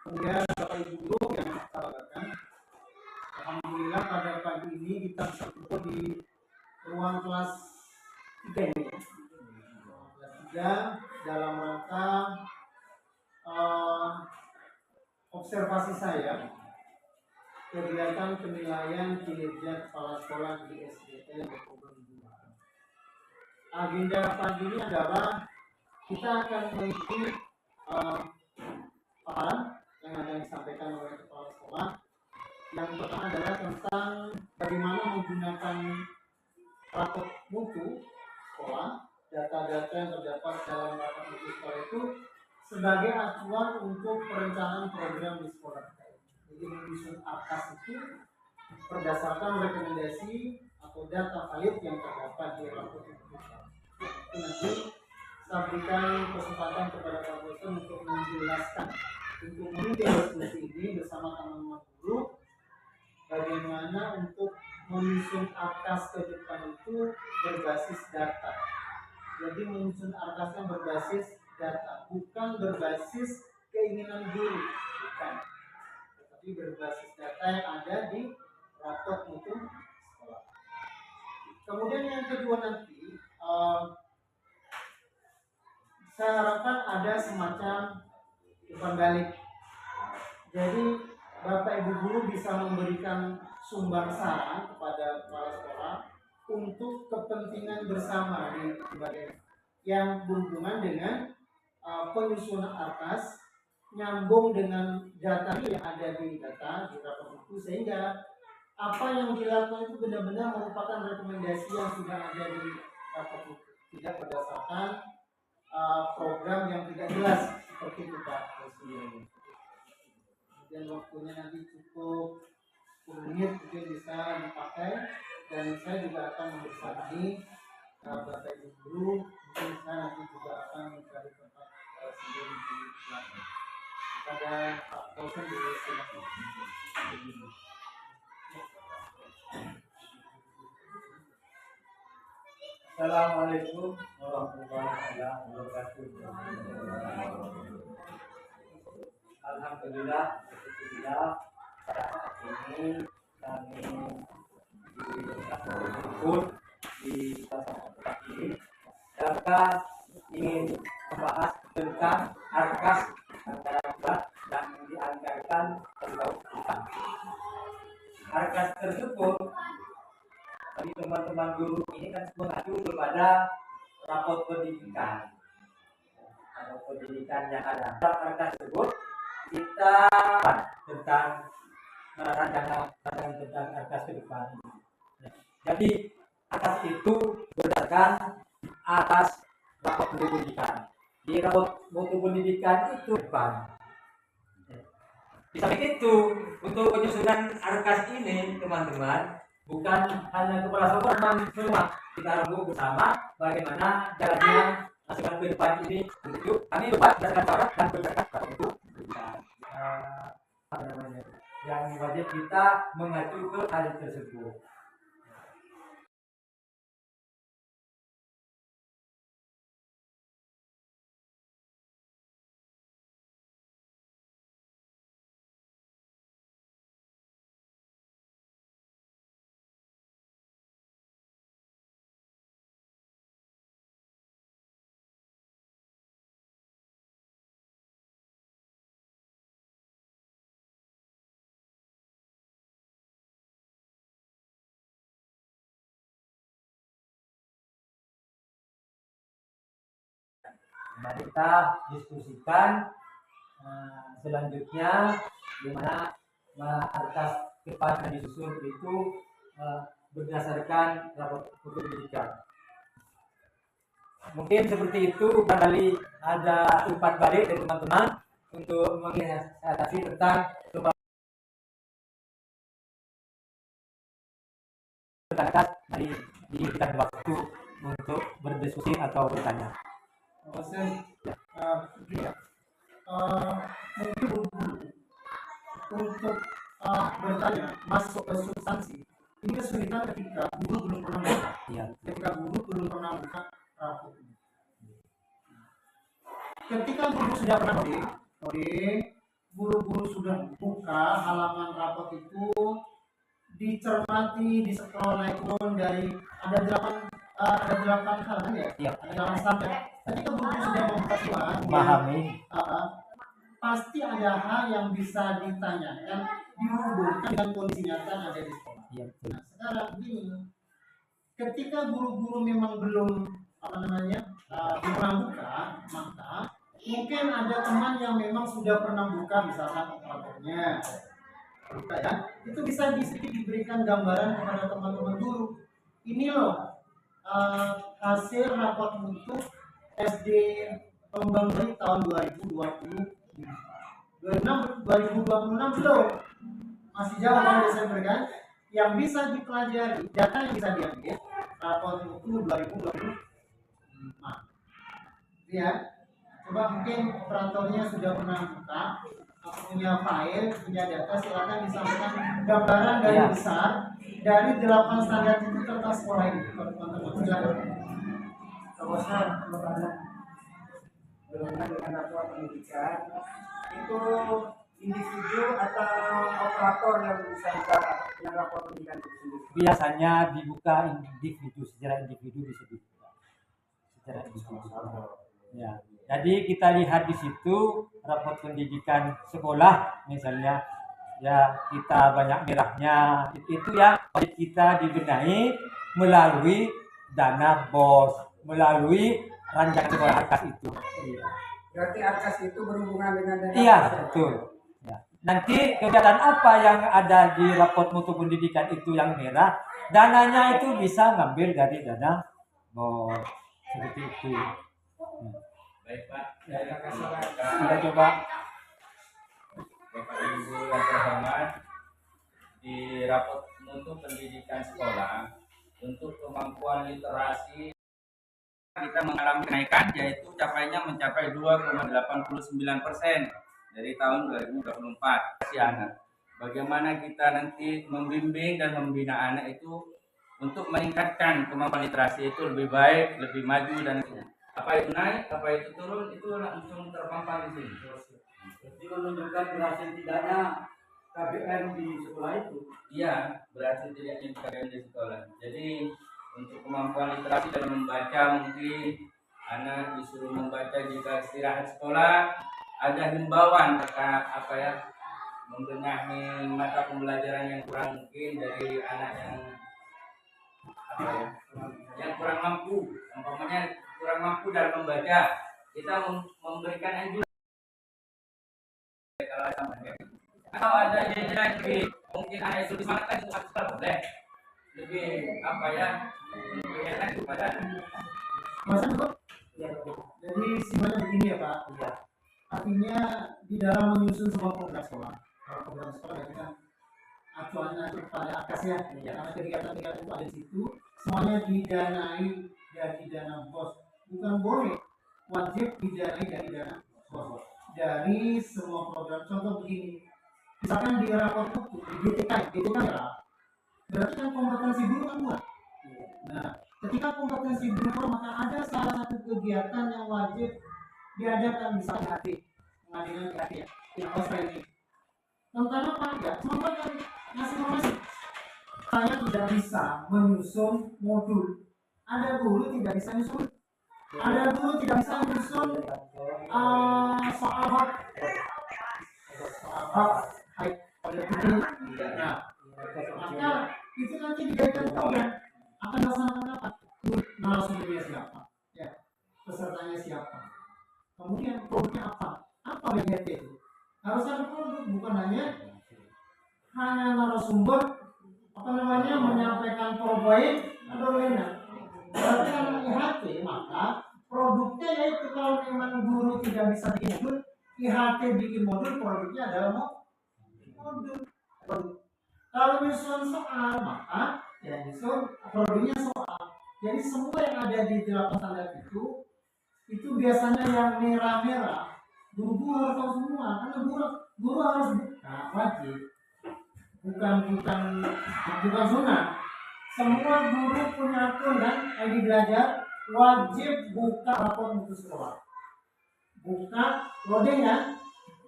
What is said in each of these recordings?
Kemudian Bapak Ibu guru yang kita banggakan, alhamdulillah pada pagi ini kita bisa berkumpul di ruang kelas 3 ini. Kelas 3 dalam rangka observasi saya kegiatan penilaian kinerja kepala sekolah di SDN Program 2. Agenda pagi ini adalah kita akan mengikuti paparan yang akan disampaikan oleh kepala sekolah. Yang pertama adalah tentang bagaimana menggunakan rapor mutu sekolah, data-data yang terdapat dalam rapor mutu sekolah itu sebagai acuan untuk perencanaan program di sekolah. Jadi menyusun AKAS itu berdasarkan rekomendasi atau data valid yang terdapat di rapor mutu. Itu nanti saya berikan kesempatan kepada Pak Bosen untuk menjelaskan, untuk memimpin diskusi ini bersama teman-teman guru, bagaimana untuk menyusun AKAS ke depan itu berbasis data. Jadi menyusun AKAS yang berbasis data, bukan berbasis keinginan guru, bukan, tetapi berbasis data yang ada di rapor mutu sekolah. Kemudian yang kedua nanti, saya harapkan ada semacam umpan balik. Jadi Bapak Ibu guru bisa memberikan sumbang saran kepada kepala sekolah untuk kepentingan bersama di berbagai yang berhubungan dengan penyusunan AKAS, nyambung dengan data yang ada di rapor itu, sehingga apa yang dilakukan itu benar-benar merupakan rekomendasi yang sudah ada di rapor itu, tidak berdasarkan program yang tidak jelas seperti itu Pak Presiden. Dan waktunya nanti cukup 10 menit mungkin bisa dipakai, dan saya juga akan membersamai Bapak Ibu guru. Mungkin saya nanti juga akan mencari tempat sendiri di belakang. Pada Pak Bosen di sini. Assalamualaikum warahmatullahi wabarakatuh. Alhamdulillah, pada saat ini kami berkumpul di salah satu ini. Kita ingin membahas tentang AKAS antara kelas yang dianggarkan tahun depan. AKAS tersebut dari teman-teman guru ini kan mengacu kepada rapor pendidikan. Rapor pendidikan yang ada. Dalam AKAS tersebut kita tentang rancangan tentang AKAS ke depan. Jadi AKAS itu berdasarkan atas rapor pendidikan. Di rapor mutu pendidikan itu depan. Di samping itu, untuk penyusunan AKAS ini teman-teman, bukan hanya kepala sekolah semua, kita rembuk bersama bagaimana jalannya masukan ke depan ini. Untuk kami buat berdasarkan cara dan berdasarkan itu yang wajib kita mengacu ke hal tersebut. Mari kita diskusikan selanjutnya gimana AKAS depan yang disusun itu berdasarkan rapor pendidikan. Mungkin seperti itu, barangkali ada umpan balik dari teman-teman untuk mengatasi tentang AKAS. Mari diberikan waktu untuk berdiskusi atau bertanya. Mungkin untuk bertanya masuk ke substansi, ini kesulitan ketika guru belum pernah buka. Ketika guru belum pernah buka rapor ini. Ketika guru sudah pernah coding, guru-guru sudah buka halaman rapot itu, dicermati, di scroll naik turun dari ada 8 halaman ya, Iya. ada 8 sampai. Ketika guru sudah membuka semua, Memahami. pasti ada hal yang bisa ditanyakan dihubungkan dengan kondisi nyata yang ada di sekolah. Iya, betul. Nah, sekarang begini, ketika guru-guru memang belum pernah buka, maka mungkin ada teman yang memang sudah pernah buka, misalkan operatornya buka ya, itu bisa sedikit diberikan gambaran kepada teman-teman guru. Ini loh hasil rapot mutu SD Pembang Beli tahun 2026 belum, masih jauh kan Desember kan, yang bisa dipelajari, data yang bisa diambil rapot mutu 2025. Lihat, coba mungkin operatornya sudah pernah buka, punya file, punya data, silakan disampaikan gambaran dari besar dari 8 standar itu tentang sekolah ini, teman-teman. Silakan. Kalau saya berhubungan dengan rapor pendidikan itu individu atau operator yang bisa buka yang rapor pendidikan itu sendiri? Biasanya dibuka individu, secara individu bisa dibuka secara individu. Ya, jadi kita lihat di situ rapor pendidikan sekolah misalnya, ya kita banyak merahnya, itu ya wajib kita dibenahi melalui dana BOS, melalui rancangan sekolah ARKAS itu. Berarti ARKAS itu berhubungan dengan dana? Iya, betul. Ya. Nanti kegiatan apa yang ada di raport mutu pendidikan itu yang merah, dananya itu bisa ngambil dari dana BOS, seperti itu. Baik Pak, Ya, terima kasih Pak. kita coba. Bapak Ibu yang terhormat, di rapot mutu pendidikan sekolah untuk kemampuan literasi kita mengalami kenaikan, yaitu capaiannya mencapai 2,89% dari tahun 2024. Anak, bagaimana kita nanti membimbing dan membina anak itu untuk meningkatkan kemampuan literasi itu lebih baik, lebih maju, dan apa itu naik, apa itu turun, itu langsung terpampang di sini. Jadi menunjukkan berhasil tidaknya KBM di sekolah itu. Iya, berhasil tidaknya KBM di sekolah. Jadi untuk kemampuan literasi dan membaca, mungkin anak disuruh membaca jika istirahat sekolah, ada himbauan membenahi mata pembelajaran yang kurang mungkin dari anak yang kurang mampu, umpamanya kurang mampu dalam membaca, kita memberikan anjuran kalau ada jajaran lebih mungkin anak itu disemangatkan untuk sekolah boleh lebih lebih enak kepada anak. Mas Eko, jadi simpelnya begini ya Pak. Artinya di dalam menyusun sebuah program sekolah, berarti kan acuannya itu pada ARKAS ya, karena kegiatan-kegiatan itu ada di situ, semuanya didanai dari dana BOS. Bukan boleh, wajib didanai dari dana BOS. Dari semua program, contoh begini, misalkan di rapor mutu, di DTK ya, berarti kan kompetensi guru kan buat. Nah, ketika kompetensi guru, maka ada salah satu kegiatan yang wajib diadakan, misalnya pengadilan ya, ini tentang apa ya, semoga kan ngasih informasi. Saya tidak bisa menyusun modul, ada guru tidak bisa menyusun, ada guru tidak bisa menyusun soal hak nah, maka itu nanti dijadikan program akan dilaksanakan apa? Narasumbernya siapa? Ya, pesertanya siapa? Kemudian produknya apa BGT itu? Harus ada produk, bukan hanya narasumber menyampaikan PowerPoint atau lainnya. Berarti kalau IHT, maka produknya yaitu kalau memang guru tidak bisa bikin modul, IHT bikin modul, produknya adalah modul. Kalau nyusun soal, maka ya nyusun produknya soal. Jadi semua yang ada di 8 standar itu biasanya yang merah-merah. Guru harus tahu semua, karena guru harus buka, wajib. Bukan sunnah. Semua guru punya akun dan ID belajar wajib buka rapor mutu sekolah. Buka loading ya.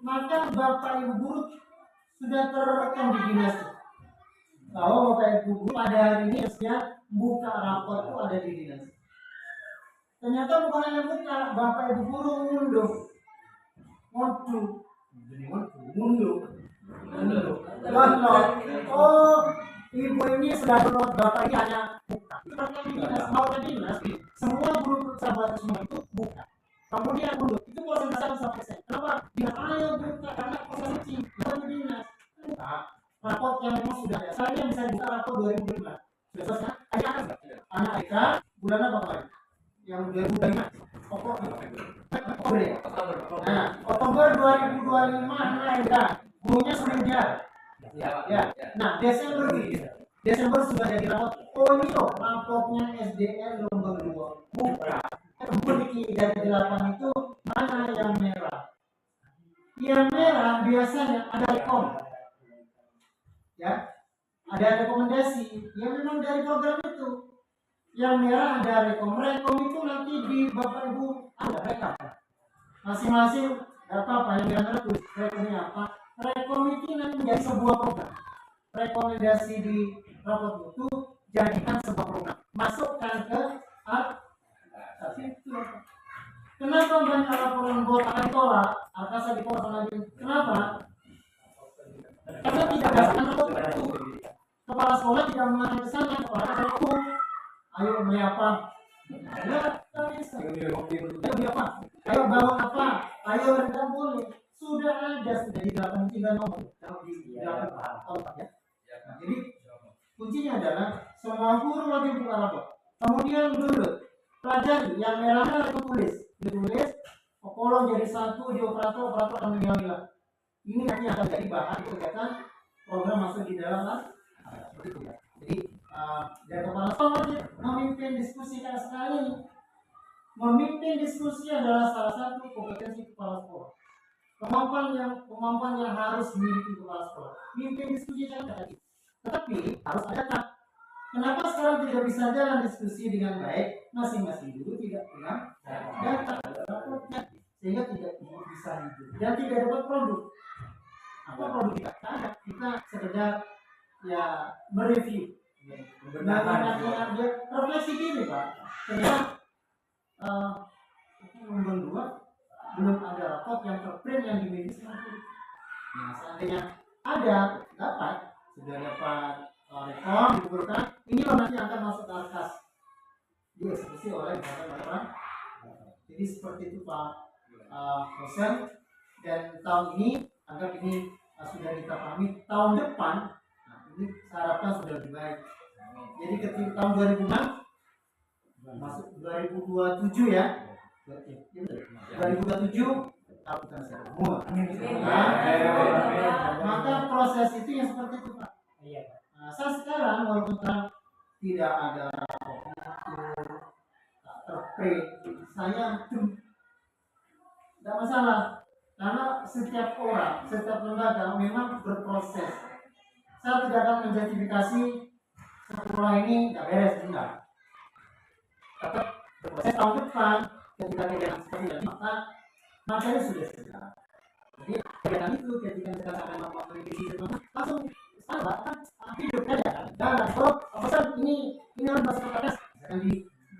maka Bapak Ibu guru sudah terekam di dinas. Bahwa Bapak Ibu guru pada hari ini harusnya buka rapor itu ada di dinas. Ternyata bukan hanya buka, Bapak Ibu guru mundur. Oh, ibu ini sudah download, bapak ini hanya buka. Itu berarti dinas, mau ke dinas, semua guru sahabat semua itu buka. Kemudian mundur, itu proses dasar sampai selesai. Kenapa? Dinas ayo buka, karena proses uji, bukan di dinas. Buka. Raport yang memang sudah ada. Saya bisa buka raport 2015. Sudah selesai? Anak Eka, bulan apa Pak? Yang 2005. Oktober ya? Nah, Oktober 2025 ada. Gurunya sudah ujian. Ya. Nah, Desember sudah jadi raport. Oh ini loh, raportnya SDN nomor 2. Buka. Kemudian dari 8 itu mana yang merah? Yang merah biasanya ada rekom. Ya. Ada rekomendasi yang memang dari program itu. Yang merah ada rekom. Rekom itu nanti di Bapak Ibu ada rekam. Masing-masing apa yang merah itu rekomnya apa? Rekom itu nanti menjadi sebuah program. Rekomendasi di raport itu jadikan sebuah program. Masukkan ke situ. Kenapa banyak laporan buat akan tolak? Saya ditolak lagi. Kenapa? Karena tidak berdasarkan raport itu. Kepala sekolah tidak mengenai kesana. Kepala itu, ayo menyapa. Ya, bisa. Ayo apa? Ayo bangun apa? Ayo tidak boleh. Sudah di 83 nomor. Jadi kuncinya adalah semua guru wajib buka rapor. Kemudian dulu pelajari yang merahnya itu ditulis, kolom jadi satu di operator akan mengambil. Ini nanti akan jadi bahan kegiatan program masuk di dalam seperti itu ya. Jadi dari kepala sekolah memimpin diskusi kayak sekali ini. Memimpin diskusi adalah salah satu kompetensi kepala sekolah. Kemampuan yang harus dimiliki kepala sekolah. Memimpin diskusi kan tadi. Tetapi harus ada tak. Kenapa sekarang tidak bisa jalan diskusi dengan baik? Masing-masing guru tidak punya data rapotnya, sehingga tidak bisa hidup dan tidak dapat produk. Apa produk kita? Ada. Kita sekedar ya mereview. Nah, dia refleksi diri Pak. Ternyata nomor 2 belum ada raport yang terprint yang dimiliki sama guru. Nah, seandainya ada, sudah dapat rekam dikumpulkan, ini loh nanti akan masuk ke arkas dieksekusi oleh orang. Jadi seperti itu Pak Hosen. Dan tahun ini anggap ini sudah kita pahami. Tahun depan ini saya harapkan sudah lebih baik. Jadi ketika tahun 2006 masuk 2027 ya. 2027 lakukan semua. Maka proses itu yang seperti itu Pak. Nah, saya sekarang walaupun tidak ada terprint, saya tidak masalah karena setiap orang, setiap lembaga memang berproses. Saya tidak akan menjustifikasi sekolah ini tidak beres, enggak. Tetap berproses tahun depan ketika kegiatan seperti ini maka ini sudah selesai. Jadi kegiatan itu ketika kita akan melakukan revisi langsung salah hidup aja dan pesan ini harus masuk ke atas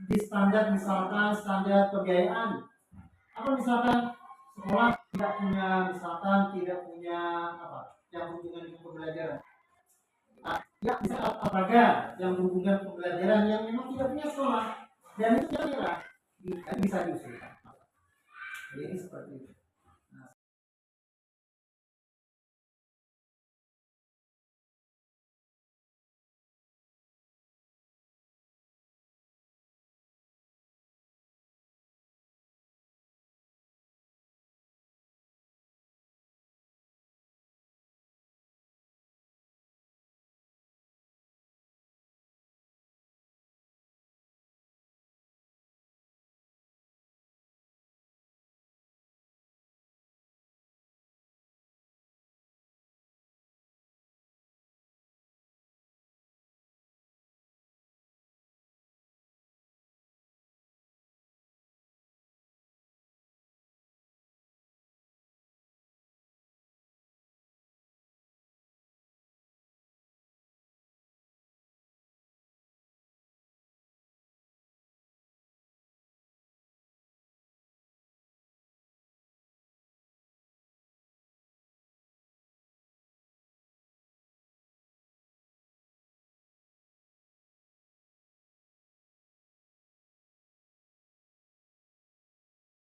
di standar, misalkan standar pembiayaan apa, misalkan sekolah tidak punya apa yang hubungan dengan pembelajaran, ya misalkan olahraga yang hubungan pembelajaran yang memang tidak punya sekolah, dan itu kira-kira bisa diusulkan. Jadi seperti itu.